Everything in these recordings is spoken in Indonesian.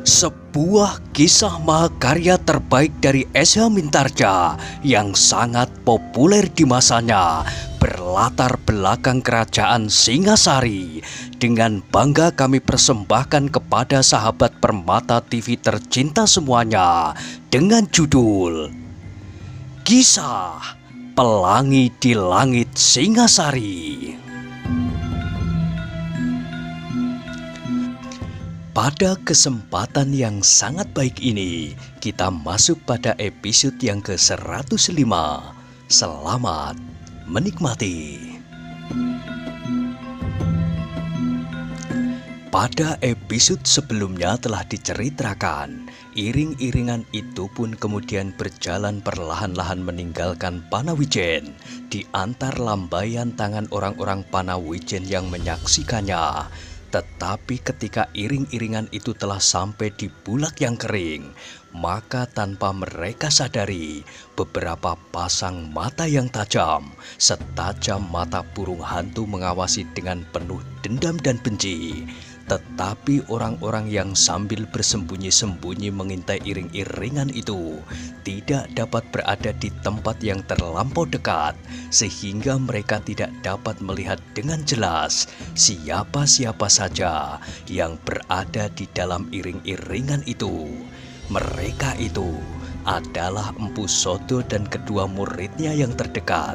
Sebuah kisah mahakarya terbaik dari S.H. Mintarja yang sangat populer di masanya, berlatar belakang kerajaan Singasari. Dengan bangga kami persembahkan kepada sahabat Permata TV tercinta semuanya dengan judul Kisah Pelangi di Langit Singasari. Pada kesempatan yang sangat baik ini, kita masuk pada episode yang ke-105. Selamat menikmati. Pada episode sebelumnya telah diceritakan, iring-iringan itu pun kemudian berjalan perlahan-lahan meninggalkan Panawijen, di antar lambaian tangan orang-orang Panawijen yang menyaksikannya. Tetapi ketika iring-iringan itu telah sampai di Bulak yang kering, maka tanpa mereka sadari, beberapa pasang mata yang tajam, setajam mata burung hantu mengawasi dengan penuh dendam dan benci. Tetapi orang-orang yang sambil bersembunyi-sembunyi mengintai iring-iringan itu tidak dapat berada di tempat yang terlampau dekat, sehingga mereka tidak dapat melihat dengan jelas siapa-siapa saja yang berada di dalam iring-iringan itu. Mereka itu adalah Empu Sodo dan kedua muridnya yang terdekat,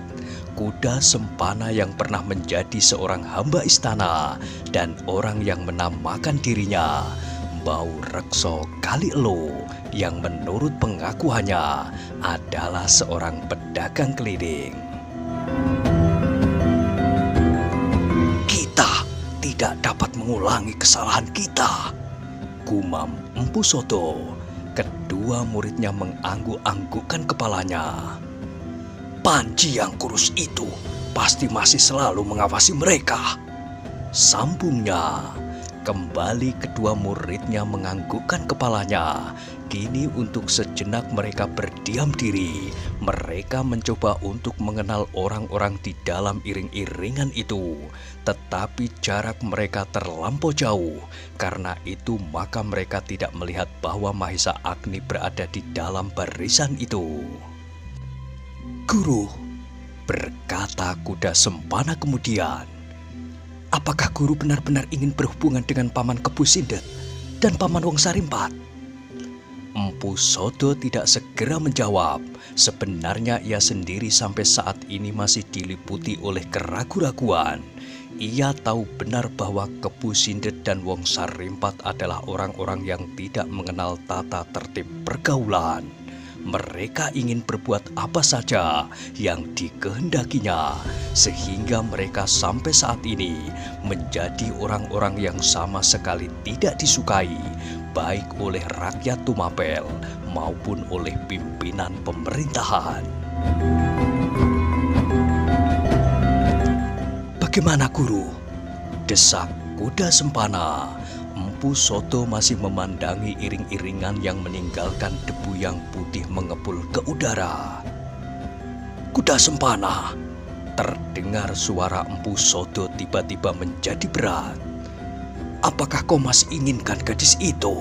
Kuda Sempana yang pernah menjadi seorang hamba istana, dan orang yang menamakan dirinya Mbau Rekso Kalielo yang menurut pengakuannya adalah seorang pedagang keliling. Kita tidak dapat mengulangi kesalahan kita, gumam Empu Sodo. Kedua muridnya mengangguk-anggukkan kepalanya. Panji yang kurus itu pasti masih selalu mengawasi mereka, sambungnya. Kembali kedua muridnya menganggukkan kepalanya. Kini untuk sejenak mereka berdiam diri. Mereka mencoba untuk mengenal orang-orang di dalam iring-iringan itu. Tetapi jarak mereka terlampau jauh. Karena itu maka mereka tidak melihat bahwa Mahesa Agni berada di dalam barisan itu. Guru, berkata Kuda Sempana kemudian, apakah guru benar-benar ingin berhubungan dengan Paman Kebu Sindet dan Paman Wong Sarimpat? Empu Sodo tidak segera menjawab. Sebenarnya ia sendiri sampai saat ini masih diliputi oleh keraguan-raguan. Ia tahu benar bahwa Kebu Sindet dan Wong Sarimpat adalah orang-orang yang tidak mengenal tata tertib pergaulan. Mereka ingin berbuat apa saja yang dikehendakinya, sehingga mereka sampai saat ini menjadi orang-orang yang sama sekali tidak disukai, baik oleh rakyat Tumapel maupun oleh pimpinan pemerintahan. Bagaimana guru? Desak Kuda Sempana. Empu Sodo masih memandangi iring-iringan yang meninggalkan debu yang putih mengepul ke udara. Kuda Sempana, terdengar suara Empu Sodo tiba-tiba menjadi berat. Apakah kau masih inginkan gadis itu?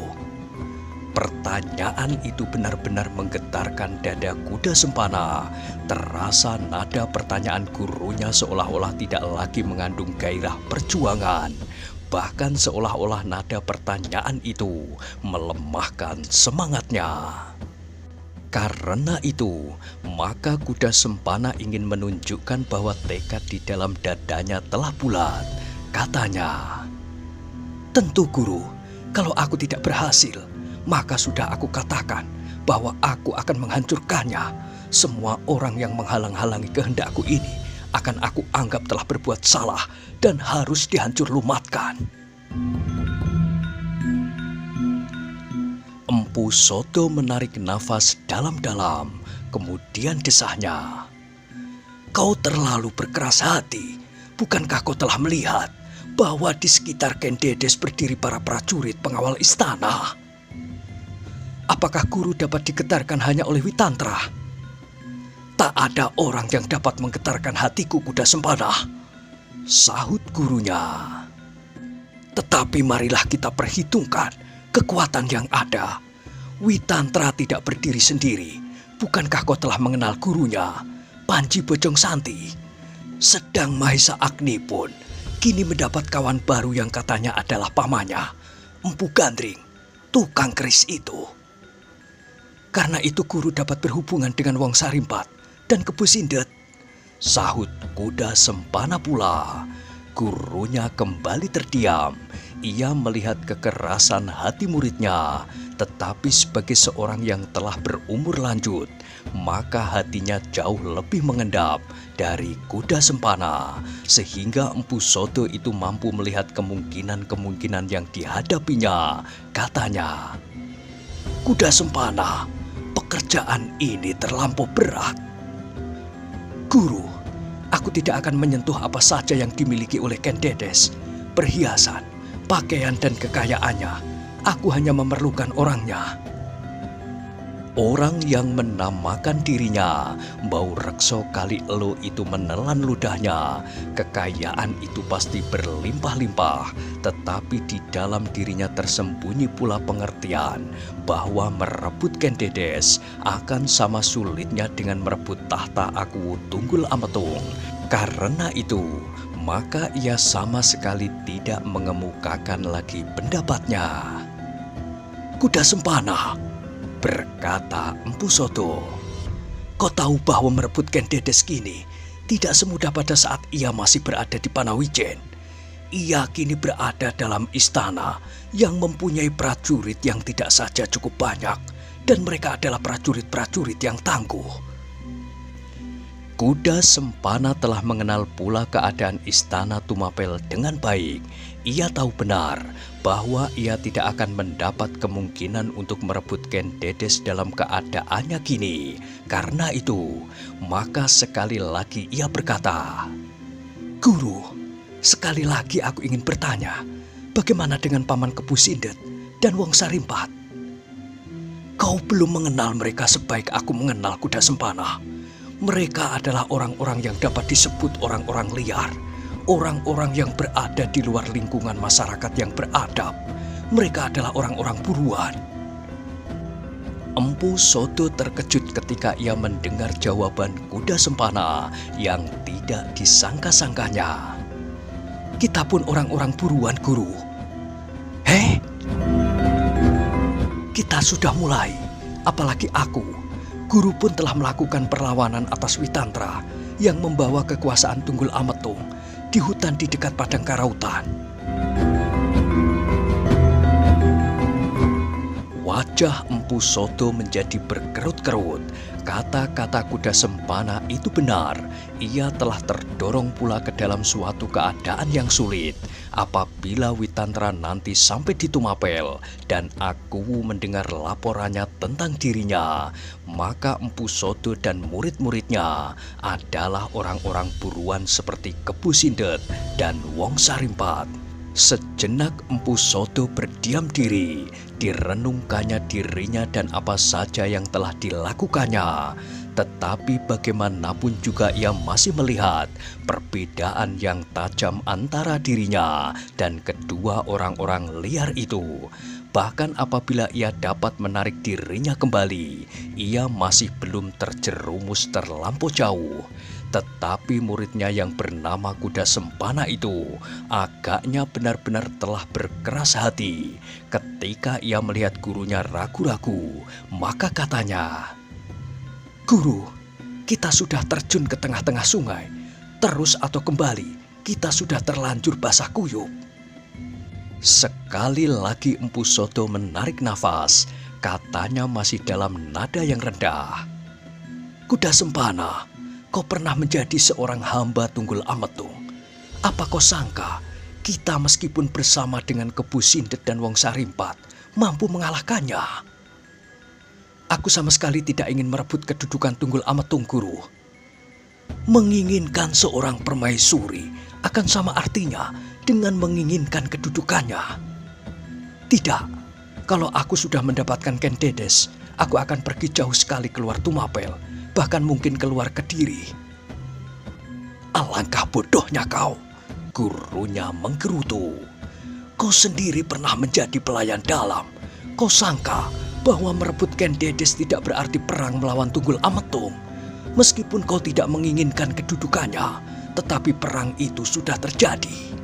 Pertanyaan itu benar-benar menggetarkan dada Kuda Sempana. Terasa nada pertanyaan gurunya seolah-olah tidak lagi mengandung gairah perjuangan. Bahkan seolah-olah nada pertanyaan itu melemahkan semangatnya. Karena itu, maka Kuda Sempana ingin menunjukkan bahwa tekad di dalam dadanya telah bulat. Katanya, tentu guru, kalau aku tidak berhasil, maka sudah aku katakan bahwa aku akan menghancurkannya. Semua orang yang menghalang-halangi kehendakku ini akan aku anggap telah berbuat salah dan harus dihancur lumatkan. Empu Sodo menarik nafas dalam-dalam, kemudian desahnya. Kau terlalu berkeras hati. Bukankah kau telah melihat bahwa di sekitar Kendedes berdiri para prajurit pengawal istana? Apakah guru dapat digetarkan hanya oleh Witantra? Tak ada orang yang dapat menggetarkan hatiku, Kuda Sempana, sahut gurunya. Tetapi marilah kita perhitungkan kekuatan yang ada. Witantra tidak berdiri sendiri. Bukankah kau telah mengenal gurunya, Panji Bojong Santi? Sedang Mahesa Agni pun kini mendapat kawan baru yang katanya adalah pamannya, Empu Gandring, tukang keris itu. Karena itu guru dapat berhubungan dengan Wong Sarimpat dan Kebu Sindet, sahut Kuda Sempana pula. Gurunya kembali terdiam. Ia melihat kekerasan hati muridnya, tetapi sebagai seorang yang telah berumur lanjut, maka hatinya jauh lebih mengendap dari Kuda Sempana, sehingga Empu Soto itu mampu melihat kemungkinan-kemungkinan yang dihadapinya. Katanya, "Kuda Sempana, pekerjaan ini terlampau berat." "Guru, aku tidak akan menyentuh apa saja yang dimiliki oleh Ken Dedes, perhiasan, pakaian dan kekayaannya. Aku hanya memerlukan orangnya." Orang yang menamakan dirinya Mbau Rekso Kali Elo itu menelan ludahnya. Kekayaan itu pasti berlimpah-limpah, tetapi di dalam dirinya tersembunyi pula pengertian bahwa merebut Ken Dedes akan sama sulitnya dengan merebut tahta Aku Tunggul Ametung. Karena itu, maka ia sama sekali tidak mengemukakan lagi pendapatnya. "Kuda Sempana," berkata Empu Soto, "kau tahu bahwa merebut Ken Dedes kini tidak semudah pada saat ia masih berada di Panawijen. Ia kini berada dalam istana yang mempunyai prajurit yang tidak saja cukup banyak, dan mereka adalah prajurit-prajurit yang tangguh." Kuda Sempana telah mengenal pula keadaan istana Tumapel dengan baik. Ia tahu benar bahwa ia tidak akan mendapat kemungkinan untuk merebut Ken Dedes dalam keadaannya kini. Karena itu, maka sekali lagi ia berkata, "Guru, sekali lagi aku ingin bertanya, bagaimana dengan Paman Kebu Sindet dan Wong Sarimpat? Kau belum mengenal mereka sebaik aku mengenal Kuda Sempana. Mereka adalah orang-orang yang dapat disebut orang-orang liar, orang-orang yang berada di luar lingkungan masyarakat yang beradab. Mereka adalah orang-orang buruan." Empu Soto terkejut ketika ia mendengar jawaban Kuda Sempana yang tidak disangka-sangkanya. "Kita pun orang-orang buruan, Guru." "Heh? Kita sudah mulai, apalagi aku. Guru pun telah melakukan perlawanan atas Witantra yang membawa kekuasaan Tunggul Ametung di hutan di dekat Padang Karautan." Wajah Empu Soto menjadi berkerut-kerut. Kata-kata Kuda Sempana itu benar. Ia telah terdorong pula ke dalam suatu keadaan yang sulit. Apabila Witantra nanti sampai di Tumapel dan Aku mendengar laporannya tentang dirinya, maka Empu Soto dan murid-muridnya adalah orang-orang buruan seperti Kebu Sindet dan Wong Sarimpat. Sejenak Empu Soto berdiam diri, direnungkannya dirinya dan apa saja yang telah dilakukannya. Tetapi bagaimanapun juga ia masih melihat perbedaan yang tajam antara dirinya dan kedua orang-orang liar itu. Bahkan apabila ia dapat menarik dirinya kembali, ia masih belum terjerumus terlampau jauh. Tetapi muridnya yang bernama Kuda Sempana itu agaknya benar-benar telah berkeras hati. Ketika ia melihat gurunya ragu-ragu, maka katanya, "Guru, kita sudah terjun ke tengah-tengah sungai. Terus atau kembali, kita sudah terlanjur basah kuyup." Sekali lagi Empu Soto menarik nafas. Katanya masih dalam nada yang rendah, "Kuda Sempana, kau pernah menjadi seorang hamba Tunggul Ametung. Apa kau sangka kita meskipun bersama dengan Kebu Sindet dan Wong Sarimpat mampu mengalahkannya?" "Aku sama sekali tidak ingin merebut kedudukan Tunggul Ametung, Guru." "Menginginkan seorang permaisuri akan sama artinya dengan menginginkan kedudukannya." "Tidak, kalau aku sudah mendapatkan Ken Dedes, aku akan pergi jauh sekali keluar Tumapel, bahkan mungkin keluar Kediri." "Alangkah bodohnya kau," gurunya menggerutu. "Kau sendiri pernah menjadi pelayan dalam Kau sangka bahwa merebut Ken Dedes tidak berarti perang melawan Tunggul Ametung? Meskipun kau tidak menginginkan kedudukannya, tetapi perang itu sudah terjadi.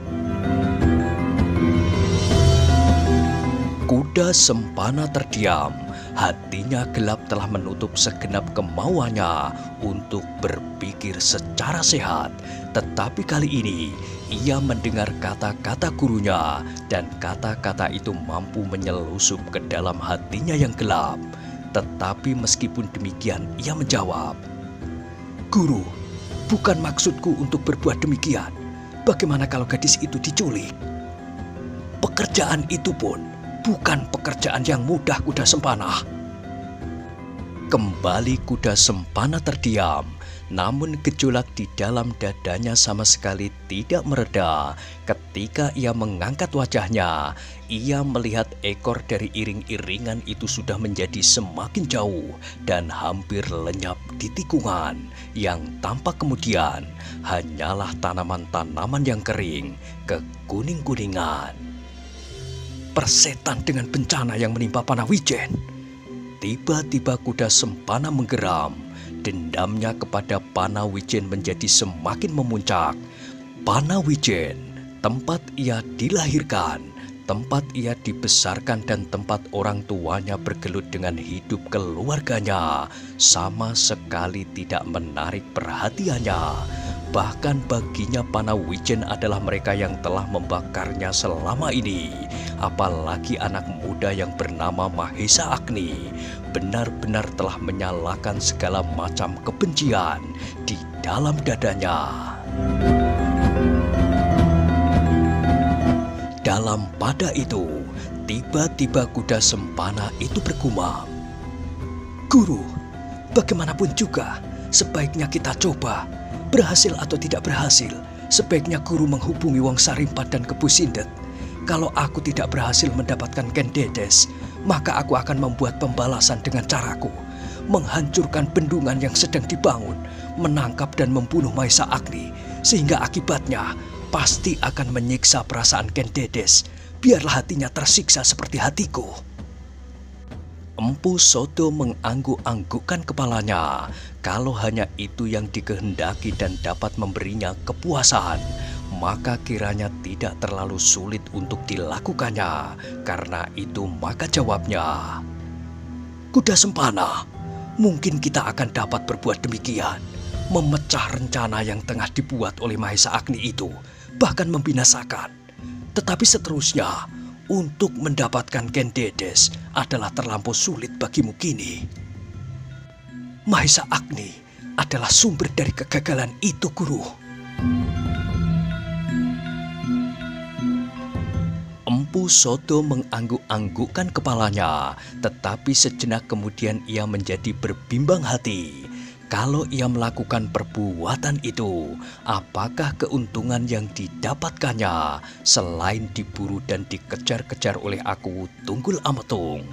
Kuda Sempana terdiam. Hatinya gelap telah menutup segenap kemauannya untuk berpikir secara sehat. Tetapi kali ini ia mendengar kata-kata gurunya, dan kata-kata itu mampu menyelusup ke dalam hatinya yang gelap. Tetapi meskipun demikian ia menjawab, "Guru, bukan maksudku untuk berbuat demikian. Bagaimana kalau gadis itu diculik? Pekerjaan itu pun bukan pekerjaan yang mudah, Kuda Sempana." Kembali Kuda Sempana terdiam, namun gejolak di dalam dadanya sama sekali tidak mereda. Ketika ia mengangkat wajahnya, ia melihat ekor dari iring-iringan itu sudah menjadi semakin jauh dan hampir lenyap di tikungan. Yang tampak kemudian hanyalah tanaman-tanaman yang kering, kekuning-kuningan. Persetan dengan bencana yang menimpa Panawijen. Tiba-tiba Kuda Sempana menggeram. Dendamnya kepada Panawijen menjadi semakin memuncak. Panawijen, tempat ia dilahirkan, tempat ia dibesarkan, dan tempat orang tuanya bergelut dengan hidup keluarganya, sama sekali tidak menarik perhatiannya. Bahkan baginya Panawijen adalah mereka yang telah membakarnya selama ini. Apalagi anak muda yang bernama Mahesa Agni benar-benar telah menyalakan segala macam kebencian di dalam dadanya. Dalam pada itu, tiba-tiba Kuda Sempana itu bergumam, "Guru, bagaimanapun juga, sebaiknya kita coba. Berhasil atau tidak berhasil, sebaiknya guru menghubungi Wong Sarimpat dan Kebu Sindet. Kalau aku tidak berhasil mendapatkan Ken Dedes, maka aku akan membuat pembalasan dengan caraku. Menghancurkan bendungan yang sedang dibangun, menangkap dan membunuh Mahesa Agni, sehingga akibatnya pasti akan menyiksa perasaan Ken Dedes. Biarlah hatinya tersiksa seperti hatiku." Empu Sodo mengangguk-anggukkan kepalanya. Kalau hanya itu yang dikehendaki dan dapat memberinya kepuasan, maka kiranya tidak terlalu sulit untuk dilakukannya. Karena itu maka jawabnya, "Kuda Sempana, mungkin kita akan dapat berbuat demikian. Memecah rencana yang tengah dibuat oleh Mahesa Agni itu, bahkan membinasakan. Tetapi seterusnya, untuk mendapatkan Ken Dedes adalah terlampau sulit bagimu kini. Mahesa Agni adalah sumber dari kegagalan itu, Guru." Empu Sodo mengangguk-anggukkan kepalanya, tetapi sejenak kemudian ia menjadi berbimbang hati. Kalau ia melakukan perbuatan itu, apakah keuntungan yang didapatkannya selain diburu dan dikejar-kejar oleh aku Tunggul Ametung?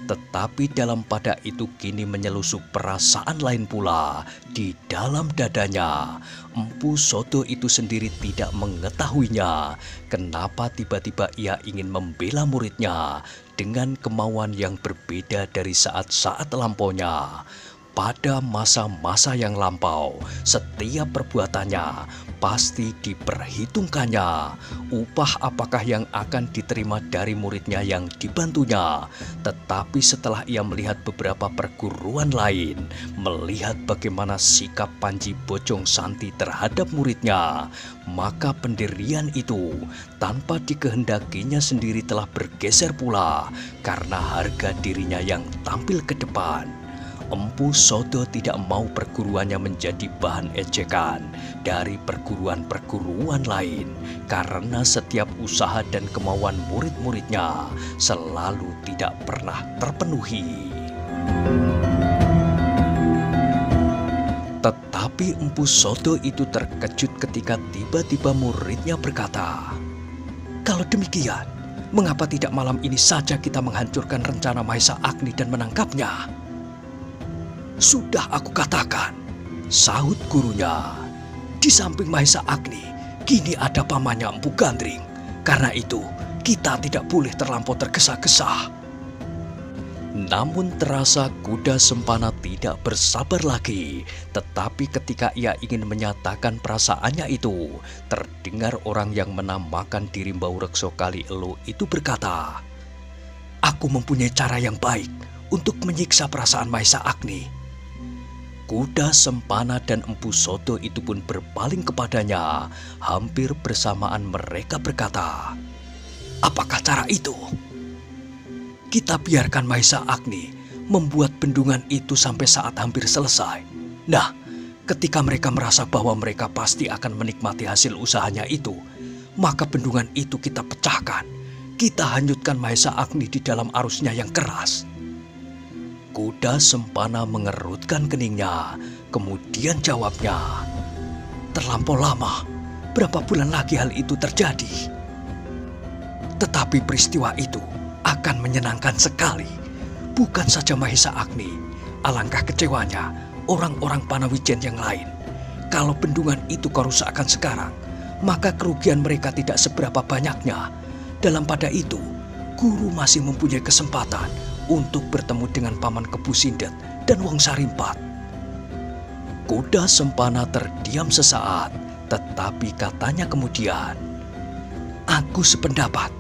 Tetapi dalam pada itu kini menyelusup perasaan lain pula di dalam dadanya. Empu Sodo itu sendiri tidak mengetahuinya kenapa tiba-tiba ia ingin membela muridnya dengan kemauan yang berbeda dari saat-saat lampaunya. Pada masa-masa yang lampau, setiap perbuatannya pasti diperhitungkannya. Upah apakah yang akan diterima dari muridnya yang dibantunya. Tetapi setelah ia melihat beberapa perguruan lain, melihat bagaimana sikap Panji Bojong Santi terhadap muridnya, maka pendirian itu tanpa dikehendakinya sendiri telah bergeser pula karena harga dirinya yang tampil ke depan. Empu Sodo tidak mau perguruannya menjadi bahan ejekan dari perguruan-perguruan lain karena setiap usaha dan kemauan murid-muridnya selalu tidak pernah terpenuhi. Tetapi Empu Sodo itu terkejut ketika tiba-tiba muridnya berkata, "Kalau demikian, mengapa tidak malam ini saja kita menghancurkan rencana Mahesa Agni dan menangkapnya?" "Sudah aku katakan," sahut gurunya. "Di samping Mahesa Agni, kini ada pamannya Empu Gandring. Karena itu, kita tidak boleh terlampau tergesa-gesa." Namun terasa kuda Sempana tidak bersabar lagi. Tetapi ketika ia ingin menyatakan perasaannya itu, terdengar orang yang menamakan diri Mbau Rekso Kali Elo itu berkata, "Aku mempunyai cara yang baik untuk menyiksa perasaan Maesa Agni." Kuda Sempana dan Empu Soto itu pun berpaling kepadanya. Hampir bersamaan mereka berkata, "Apakah cara itu? Kita biarkan Maesa Agni membuat bendungan itu sampai saat hampir selesai. Nah, ketika mereka merasa bahwa mereka pasti akan menikmati hasil usahanya itu, maka bendungan itu kita pecahkan. Kita hanyutkan Maesa Agni di dalam arusnya yang keras." Kuda Sempana mengerutkan keningnya, kemudian jawabnya, "Terlampau lama. Berapa bulan lagi hal itu terjadi? Tetapi peristiwa itu akan menyenangkan sekali. Bukan saja Maesa Agni, alangkah kecewanya orang-orang Panawijen yang lain. Kalau bendungan itu kau rusakkan sekarang, maka kerugian mereka tidak seberapa banyaknya. Dalam pada itu, guru masih mempunyai kesempatan untuk bertemu dengan Paman Kebu Sindet dan Wong Sarimpat." Kuda Sempana terdiam sesaat, tetapi katanya kemudian, "Aku sependapat.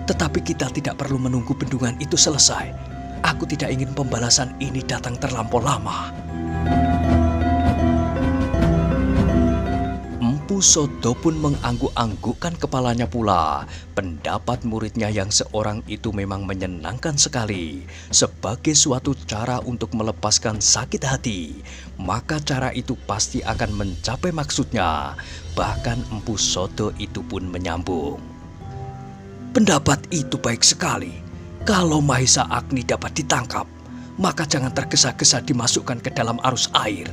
Tetapi kita tidak perlu menunggu bendungan itu selesai. Aku tidak ingin pembalasan ini datang terlampau lama." Empu Soto pun mengangguk-anggukkan kepalanya pula. Pendapat muridnya yang seorang itu memang menyenangkan sekali. Sebagai suatu cara untuk melepaskan sakit hati, maka cara itu pasti akan mencapai maksudnya. Bahkan Empu Soto itu pun menyambung, "Pendapat itu baik sekali. Kalau Maesa Agni dapat ditangkap, maka jangan tergesa-gesa dimasukkan ke dalam arus air.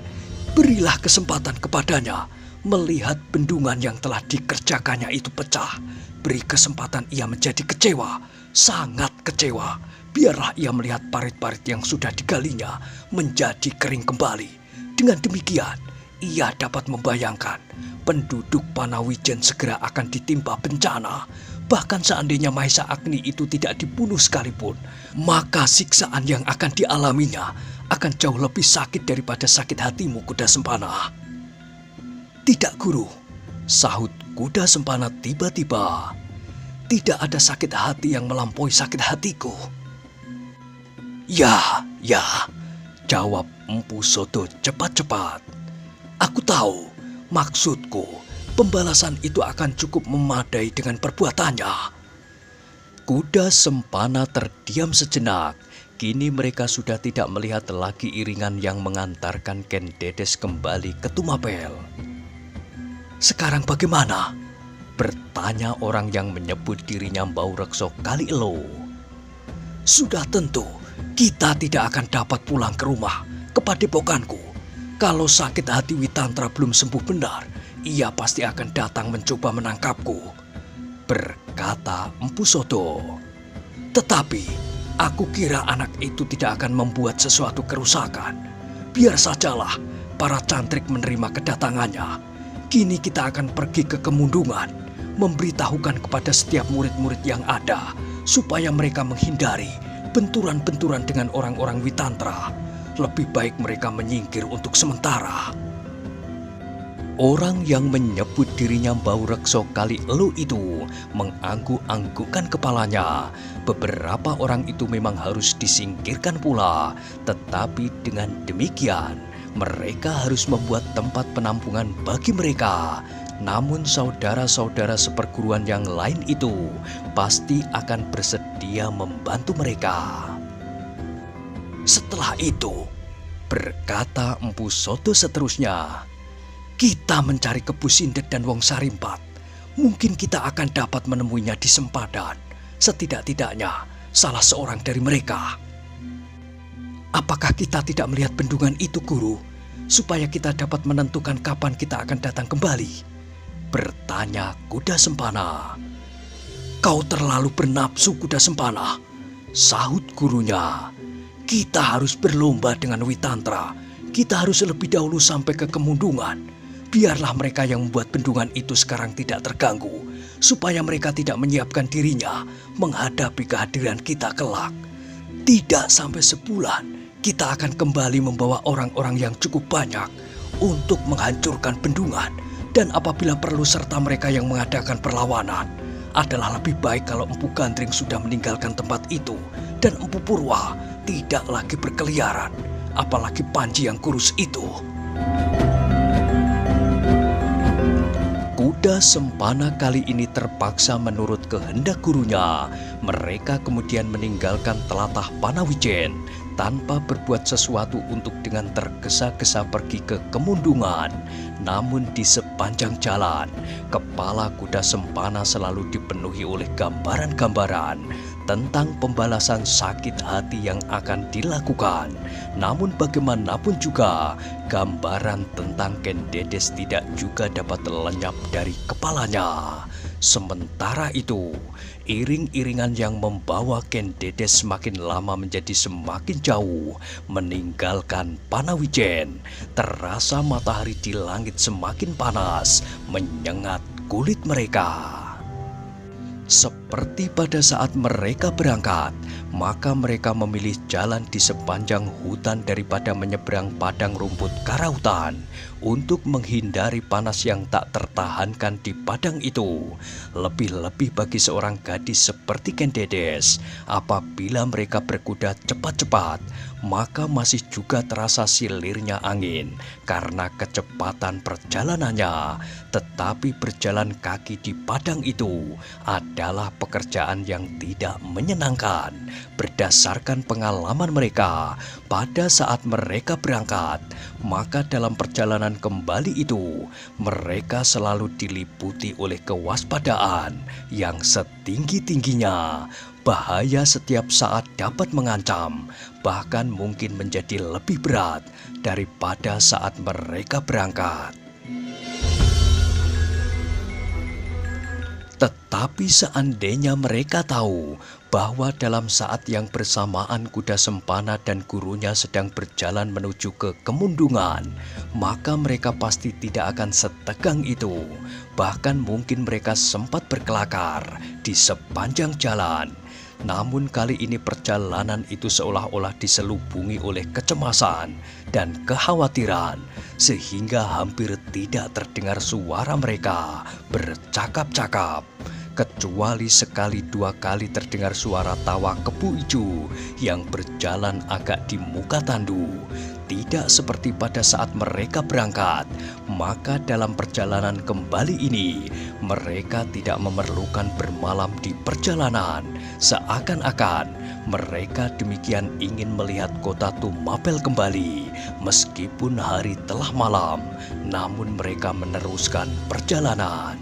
Berilah kesempatan kepadanya melihat bendungan yang telah dikerjakannya itu pecah. Beri kesempatan ia menjadi kecewa, sangat kecewa. Biarlah ia melihat parit-parit yang sudah digalinya menjadi kering kembali. Dengan demikian, ia dapat membayangkan penduduk Panawijen segera akan ditimpa bencana. Bahkan seandainya Maesa Agni itu tidak dibunuh sekalipun, maka siksaan yang akan dialaminya akan jauh lebih sakit daripada sakit hatimu, Kuda Sempana." "Tidak, Guru," sahut Kuda Sempana tiba-tiba. "Tidak ada sakit hati yang melampaui sakit hatiku." Ya, jawab Empu Soto cepat-cepat. "Aku tahu maksudku. Pembalasan itu akan cukup memadai dengan perbuatannya." Kuda Sempana terdiam sejenak. Kini mereka sudah tidak melihat lagi iringan yang mengantarkan Ken Dedes kembali ke Tumapel. "Sekarang bagaimana?" bertanya orang yang menyebut dirinya Mbau Rekso Kali Elo. "Sudah tentu kita tidak akan dapat pulang ke rumah, ke padepokanku. Kalau sakit hati Witantra belum sembuh benar, ia pasti akan datang mencoba menangkapku," berkata Empu Soto. "Tetapi aku kira anak itu tidak akan membuat sesuatu kerusakan. Biar sajalah para cantrik menerima kedatangannya. Kini kita akan pergi ke Kemundungan, memberitahukan kepada setiap murid-murid yang ada, supaya mereka menghindari benturan-benturan dengan orang-orang Witantra. Lebih baik mereka menyingkir untuk sementara." Orang yang menyebut dirinya Mbau Rekso Kali Elo itu mengangguk-anggukkan kepalanya. Beberapa orang itu memang harus disingkirkan pula. Tetapi dengan demikian, mereka harus membuat tempat penampungan bagi mereka. Namun saudara-saudara seperguruan yang lain itu pasti akan bersedia membantu mereka. Setelah itu, berkata Empu Soto seterusnya, "Kita mencari Kebu Sindet dan Wong Sarimpat. Mungkin kita akan dapat menemuinya di sempadan. Setidak-tidaknya salah seorang dari mereka." "Apakah kita tidak melihat bendungan itu, Guru, supaya kita dapat menentukan kapan kita akan datang kembali?" bertanya Kuda Sempana. "Kau terlalu bernafsu, Kuda Sempana," sahut gurunya. "Kita harus berlomba dengan Witantra. Kita harus lebih dahulu sampai ke Kemundungan. Biarlah mereka yang membuat bendungan itu sekarang tidak terganggu, supaya mereka tidak menyiapkan dirinya menghadapi kehadiran kita kelak. Tidak sampai sebulan, kita akan kembali membawa orang-orang yang cukup banyak untuk menghancurkan bendungan. Dan apabila perlu serta mereka yang mengadakan perlawanan, adalah lebih baik kalau Empu Gandring sudah meninggalkan tempat itu dan Empu Purwa tidak lagi berkeliaran, apalagi Panji yang kurus itu. Kuda Sempana kali ini terpaksa menurut kehendak gurunya. Mereka kemudian meninggalkan telatah Panawijen tanpa berbuat sesuatu untuk dengan tergesa-gesa pergi ke Kemundungan. Namun di sepanjang jalan, kepala kuda Sempana selalu dipenuhi oleh gambaran-gambaran tentang pembalasan sakit hati yang akan dilakukan. Namun bagaimanapun juga, gambaran tentang Ken Dedes tidak juga dapat lenyap dari kepalanya. Sementara itu, iring-iringan yang membawa Ken Dedes semakin lama menjadi semakin jauh, meninggalkan Panawijen. Terasa matahari di langit semakin panas, menyengat kulit mereka. Seperti pada saat mereka berangkat, maka mereka memilih jalan di sepanjang hutan daripada menyeberang padang rumput karautan untuk menghindari panas yang tak tertahankan di padang itu. Lebih-lebih bagi seorang gadis seperti Ken Dedes, apabila mereka berkuda cepat-cepat, maka masih juga terasa silirnya angin karena kecepatan perjalanannya. Tetapi berjalan kaki di padang itu adalah pekerjaan yang tidak menyenangkan. Berdasarkan pengalaman mereka pada saat mereka berangkat, maka dalam perjalanan kembali itu mereka selalu diliputi oleh kewaspadaan yang setinggi-tingginya. Bahaya setiap saat dapat mengancam, bahkan mungkin menjadi lebih berat daripada saat mereka berangkat. Tetapi seandainya mereka tahu bahwa dalam saat yang bersamaan kuda Sempana dan gurunya sedang berjalan menuju ke Kemundungan, maka mereka pasti tidak akan setegang itu. Bahkan mungkin mereka sempat berkelakar di sepanjang jalan. Namun kali ini perjalanan itu seolah-olah diselubungi oleh kecemasan dan kekhawatiran, sehingga hampir tidak terdengar suara mereka bercakap-cakap. Kecuali sekali dua kali terdengar suara tawa Kepu Ijo yang berjalan agak di muka tandu. Tidak seperti pada saat mereka berangkat, maka dalam perjalanan kembali ini mereka tidak memerlukan bermalam di perjalanan. Seakan-akan mereka demikian ingin melihat kota Tumapel kembali. Meskipun hari telah malam, namun mereka meneruskan perjalanan.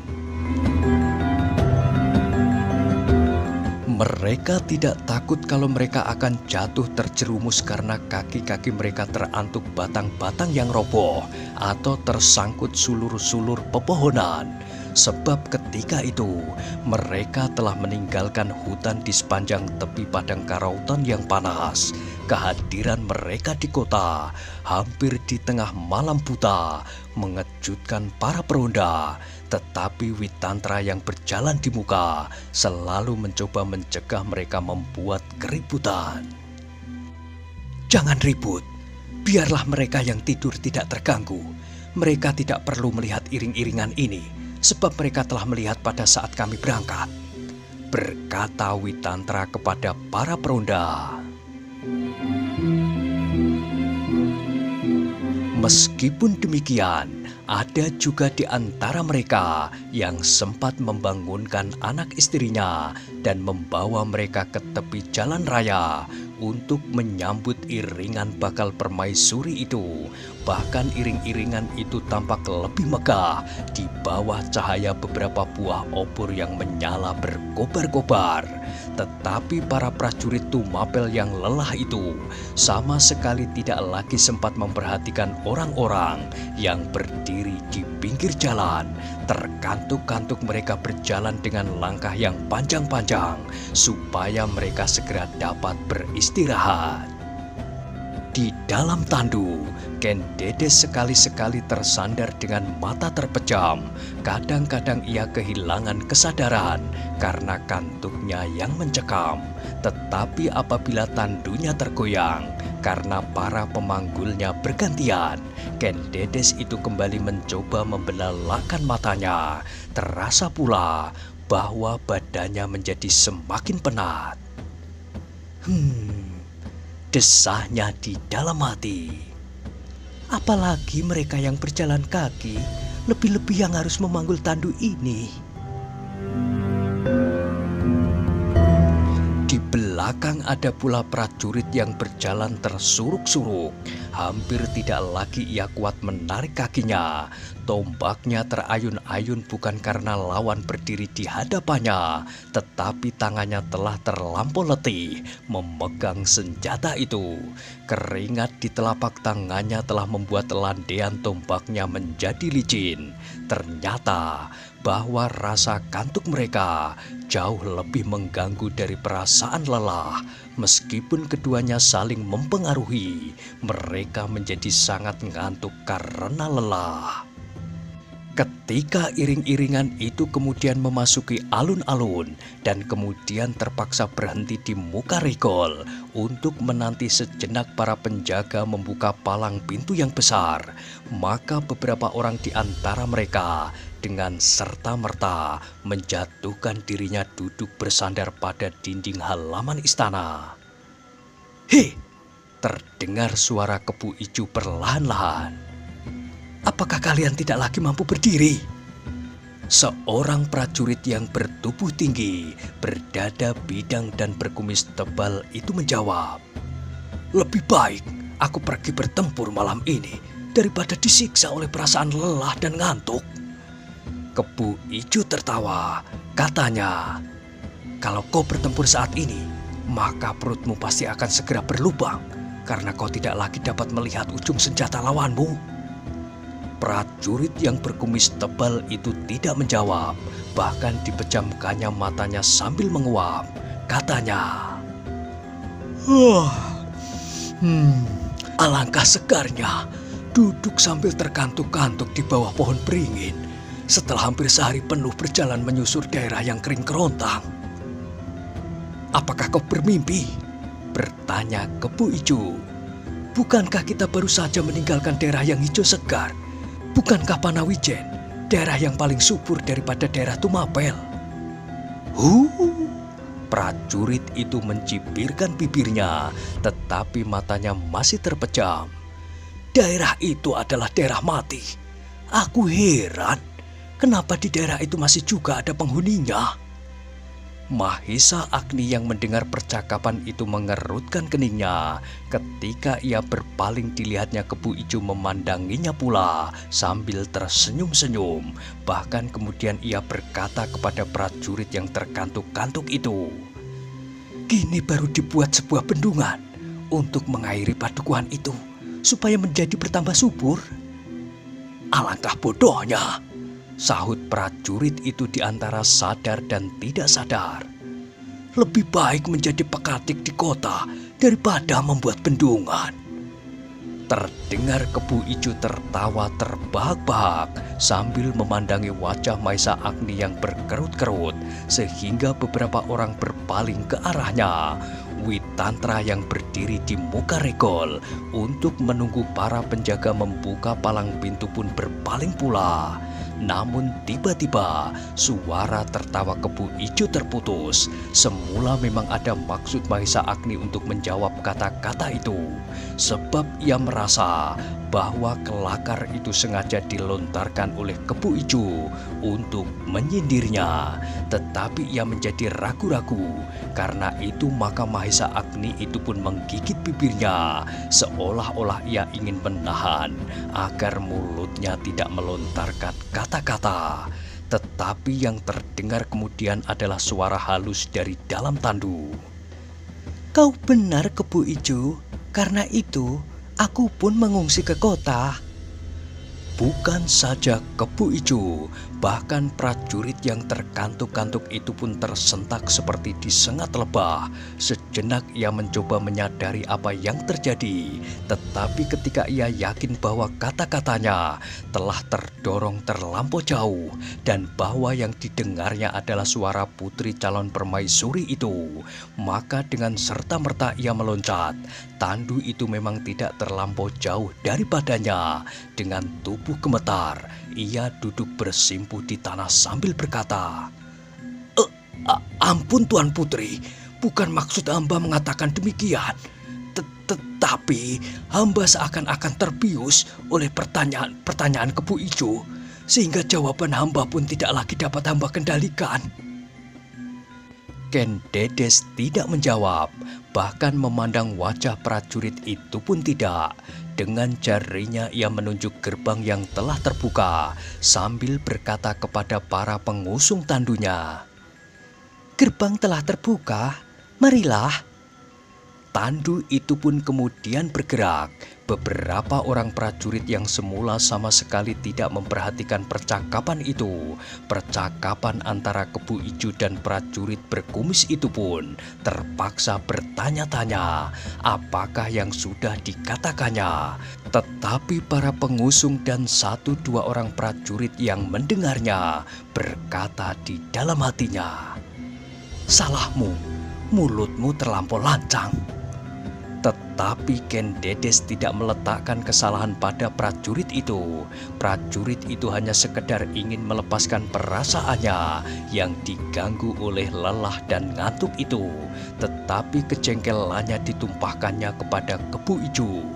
Mereka tidak takut kalau mereka akan jatuh terjerumus karena kaki-kaki mereka terantuk batang-batang yang roboh atau tersangkut sulur-sulur pepohonan. Sebab ketika itu mereka telah meninggalkan hutan di sepanjang tepi padang karautan yang panas. Kehadiran mereka di kota hampir di tengah malam buta mengejutkan para peronda. Tetapi Witantra yang berjalan di muka selalu mencoba mencegah mereka membuat keributan. Jangan ribut, biarlah mereka yang tidur tidak terganggu. Mereka tidak perlu melihat iring-iringan ini, sebab mereka telah melihat pada saat kami berangkat, berkata Witantra kepada para peronda. Meskipun demikian, ada juga di antara mereka yang sempat membangunkan anak istrinya dan membawa mereka ke tepi jalan raya untuk menyambut iringan bakal permaisuri itu. Bahkan iring-iringan itu tampak lebih megah di bawah cahaya beberapa buah obor yang menyala berkobar-kobar. Tetapi para prajurit Tumapel yang lelah itu sama sekali tidak lagi sempat memperhatikan orang-orang yang berdiri di pinggir jalan. Terkantuk-kantuk mereka berjalan dengan langkah yang panjang-panjang supaya mereka segera dapat beristirahat. Di dalam tandu, Ken Dedes sekali-sekali tersandar dengan mata terpejam. Kadang-kadang ia kehilangan kesadaran karena kantuknya yang mencekam. Tetapi apabila tandunya tergoyang karena para pemanggulnya bergantian, Ken Dedes itu kembali mencoba membelalakan matanya. Terasa pula bahwa badannya menjadi semakin penat. Desahnya di dalam hati. Apalagi mereka yang berjalan kaki, lebih-lebih yang harus memanggul tandu ini. Di belakang ada pula prajurit yang berjalan tersuruk-suruk. Hampir tidak lagi ia kuat menarik kakinya. Tombaknya terayun-ayun bukan karena lawan berdiri di hadapannya, tetapi tangannya telah terlampau letih memegang senjata itu. Keringat di telapak tangannya telah membuat landaian tombaknya menjadi licin. Ternyata bahwa rasa kantuk mereka jauh lebih mengganggu dari perasaan lelah. Meskipun keduanya saling mempengaruhi, mereka menjadi sangat ngantuk karena lelah. Ketika iring-iringan itu kemudian memasuki alun-alun dan kemudian terpaksa berhenti di muka regol untuk menanti sejenak para penjaga membuka palang pintu yang besar, maka beberapa orang di antara mereka dengan serta-merta menjatuhkan dirinya duduk bersandar pada dinding halaman istana. "Hei!" terdengar suara Kebu Ijo perlahan-lahan. "Apakah kalian tidak lagi mampu berdiri?" Seorang prajurit yang bertubuh tinggi, berdada bidang dan berkumis tebal itu menjawab, "Lebih baik aku pergi bertempur malam ini daripada disiksa oleh perasaan lelah dan ngantuk." Kebu Ijo tertawa, katanya, "Kalau kau bertempur saat ini, maka perutmu pasti akan segera berlubang karena kau tidak lagi dapat melihat ujung senjata lawanmu." Prajurit yang berkumis tebal itu tidak menjawab, bahkan dipejamkannya matanya sambil menguap. Katanya, alangkah segarnya duduk sambil terkantuk-kantuk di bawah pohon beringin setelah hampir sehari penuh berjalan menyusur daerah yang kering kerontang." "Apakah kau bermimpi?" bertanya Kebu Ijo. "Bukankah kita baru saja meninggalkan daerah yang hijau segar? Bukankah Panawijen daerah yang paling subur daripada daerah Tumapel?" Prajurit itu mencibirkan bibirnya, tetapi matanya masih terpejam. "Daerah itu adalah daerah mati. Aku heran, kenapa di daerah itu masih juga ada penghuninya?" Mahisa Agni yang mendengar percakapan itu mengerutkan keningnya. Ketika ia berpaling, dilihatnya Kebu Ijo memandanginya pula sambil tersenyum-senyum. Bahkan kemudian ia berkata kepada prajurit yang terkantuk-kantuk itu, "Kini baru dibuat sebuah bendungan untuk mengairi padukuhan itu supaya menjadi bertambah subur." "Alangkah bodohnya," sahut prajurit itu di antara sadar dan tidak sadar. "Lebih baik menjadi pekatik di kota daripada membuat bendungan." Terdengar Kebu Ijo tertawa terbahak-bahak sambil memandangi wajah Mahisa Agni yang berkerut-kerut, sehingga beberapa orang berpaling ke arahnya. Witantra yang berdiri di muka regol untuk menunggu para penjaga membuka palang pintu pun berpaling pula. Namun tiba-tiba suara tertawa Kebu Ijo terputus. Semula memang ada maksud Mahisa Agni untuk menjawab kata-kata itu, sebab ia merasa bahwa kelakar itu sengaja dilontarkan oleh Kebu Ijo untuk menyindirnya. Tetapi ia menjadi ragu-ragu. Karena itu maka Mahisa Agni itu pun menggigit bibirnya, seolah-olah ia ingin menahan agar mulutnya tidak melontarkan kata-kata. Tetapi yang terdengar kemudian adalah suara halus dari dalam tandu. "Kau benar, Kebu Ijo. Karena itu aku pun mengungsi ke kota." Bukan saja Kebo Ijo, bahkan prajurit yang terkantuk-kantuk itu pun tersentak seperti disengat lebah. Sejenak ia mencoba menyadari apa yang terjadi, tetapi ketika ia yakin bahwa kata-katanya telah terdorong terlampau jauh dan bahwa yang didengarnya adalah suara putri calon permaisuri itu, maka dengan serta-merta ia meloncat. Tandu itu memang tidak terlampau jauh daripadanya. Dengan tubuh gemetar, ia duduk bersimpuh di tanah sambil berkata, "Ampun Tuan Putri, bukan maksud hamba mengatakan demikian. Tetapi hamba seakan-akan terbius oleh pertanyaan Kebo Ijo, sehingga jawaban hamba pun tidak lagi dapat hamba kendalikan." Ken Dedes tidak menjawab, bahkan memandang wajah prajurit itu pun tidak. Dengan jarinya ia menunjuk gerbang yang telah terbuka sambil berkata kepada para pengusung tandunya, "Gerbang telah terbuka, marilah." Tandu itu pun kemudian bergerak. Beberapa orang prajurit yang semula sama sekali tidak memperhatikan percakapan itu, percakapan antara Kebo Ijo dan prajurit berkumis itu pun terpaksa bertanya-tanya apakah yang sudah dikatakannya. Tetapi para pengusung dan 1-2 orang prajurit yang mendengarnya berkata di dalam hatinya, "Salahmu, mulutmu terlampau lancang." Tetapi Ken Dedes tidak meletakkan kesalahan pada prajurit itu. Prajurit itu hanya sekedar ingin melepaskan perasaannya yang diganggu oleh lelah dan ngantuk itu. Tetapi kejengkelannya ditumpahkannya kepada Kebo Ijo.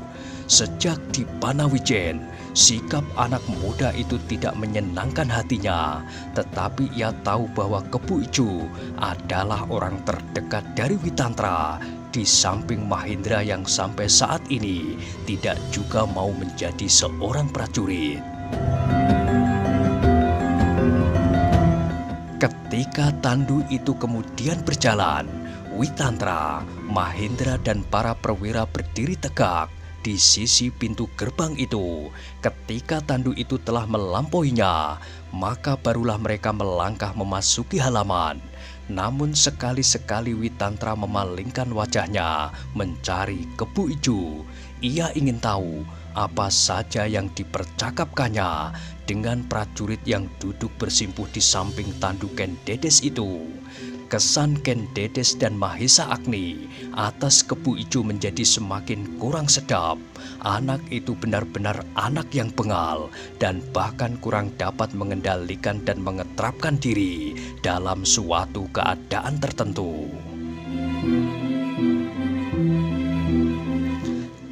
Sejak di Panawijen, sikap anak muda itu tidak menyenangkan hatinya. Tetapi ia tahu bahwa Kebo Ijo adalah orang terdekat dari Witantra, di samping Mahendra yang sampai saat ini tidak juga mau menjadi seorang prajurit. Ketika tandu itu kemudian berjalan, Witantra, Mahendra dan para perwira berdiri tegak di sisi pintu gerbang itu. Ketika tandu itu telah melampauinya, maka barulah mereka melangkah memasuki halaman. Namun sekali-sekali Witantra memalingkan wajahnya mencari Kebo Ijo. Ia ingin tahu apa saja yang dipercakapkannya dengan prajurit yang duduk bersimpuh di samping tandu Ken Dedes itu. Kesan Ken Dedes dan Mahesa Agni atas Kebo Ijo menjadi semakin kurang sedap. Anak itu benar-benar anak yang bengal dan bahkan kurang dapat mengendalikan dan mengetrapkan diri dalam suatu keadaan tertentu.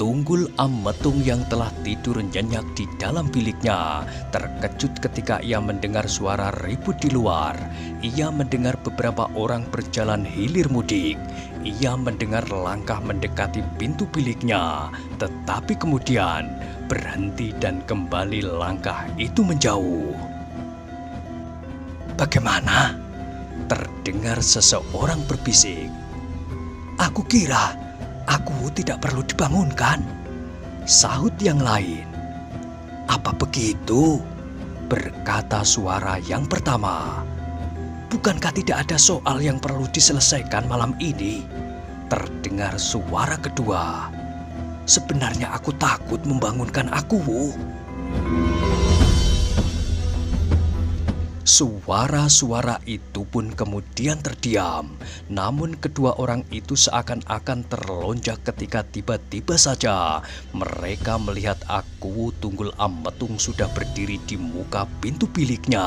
Tunggul Ametung yang telah tidur nyenyak di dalam biliknya terkejut ketika ia mendengar suara ribut di luar. Ia mendengar beberapa orang berjalan hilir mudik. Ia mendengar langkah mendekati pintu biliknya, tetapi kemudian berhenti dan kembali langkah itu menjauh. "Bagaimana?" terdengar seseorang berbisik. "Aku kira aku tidak perlu dibangunkan," sahut yang lain. "Apa begitu?" berkata suara yang pertama. "Bukankah tidak ada soal yang perlu diselesaikan malam ini?" terdengar suara kedua. "Sebenarnya aku takut membangunkan aku." Suara-suara itu pun kemudian terdiam. Namun kedua orang itu seakan-akan terlonjak ketika tiba-tiba saja mereka melihat Aku Tunggul Ametung sudah berdiri di muka pintu biliknya.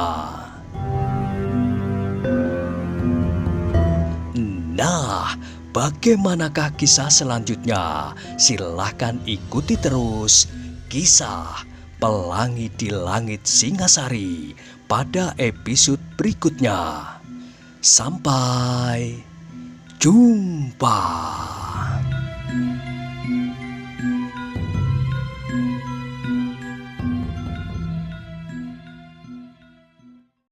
Nah, bagaimanakah kisah selanjutnya? Silahkan ikuti terus kisah Pelangi di Langit Singasari pada episode berikutnya. Sampai jumpa.